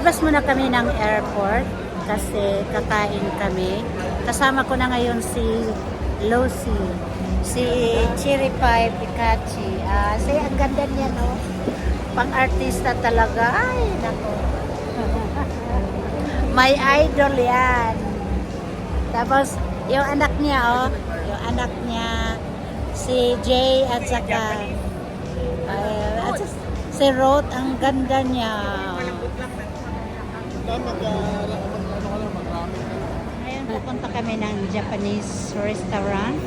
Lalabas muna kami ng airport kasi kakain kami. Kasama ko na ngayon si Lucy, si Cherry Pie Pikachu. Ang ganda niya, no? Pang-artista talaga. Ay, nako. May idol yan. Tapos, yung anak niya, yung anak niya, si Jay at saka si Ruth, ang ganda niya. Ngayon, pupunta kami ng Japanese restaurant.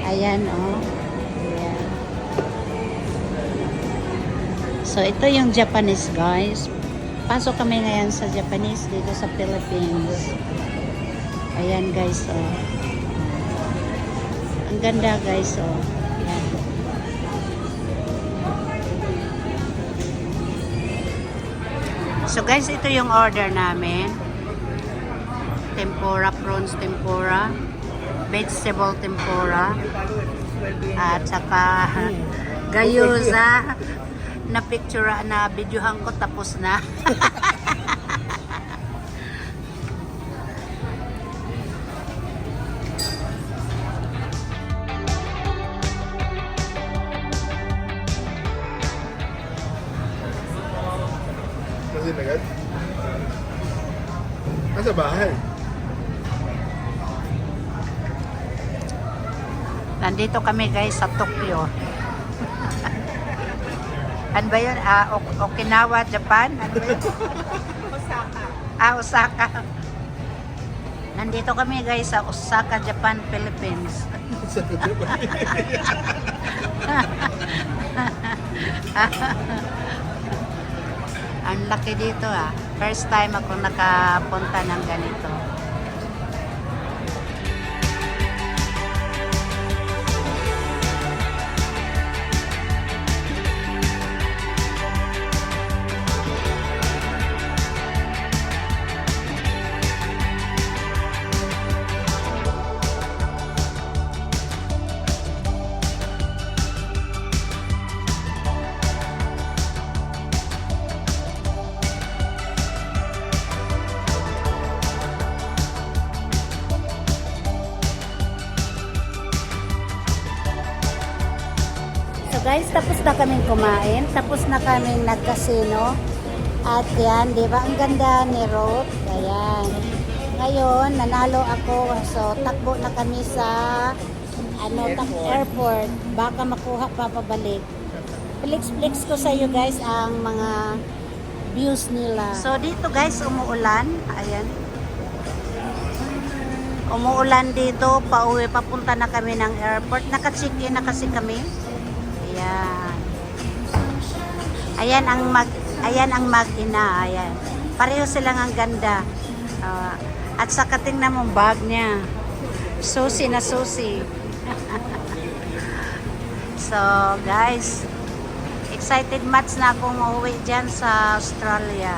Ayan, Ayan. So, ito yung Japanese, guys. Pasok kami ngayon sa Japanese dito sa Philippines. Ayan, guys, Ang ganda, guys, Ayan. So, guys, ito yung order namin. Tempura, prawns tempura, vegetable tempura, at saka gyoza na picture na videohan ko tapos na. Kasi agad? Nasa bahay. Nandito kami, guys, sa Tokyo. Ano ba yun? Okinawa, Japan? Ano ba yun? Osaka. Osaka. Nandito kami, guys, sa Osaka, Japan, Philippines. Ang laki dito, First time ako nakapunta ng ganito. Guys, tapos na kaming kumain, tapos na kaming nagkasino. At yan, di ba? Ang ganda ni Ruth. Ayan. Ngayon, nanalo ako. So, takbo na kami sa airport. Baka makuha pa pabalik. Flex ko sa iyo, guys, ang mga views nila. So, dito, guys, umuulan. Ayan. Umuulan dito. Pauwi, papunta na kami ng airport. Naka-check-in na kasi kami. Ayan ang mag-ina. Ayan. Pareho silang ang ganda. At saka tingnan mo bag niya. Susi na susi. So, guys, excited much na akong uuwi dyan sa Australia.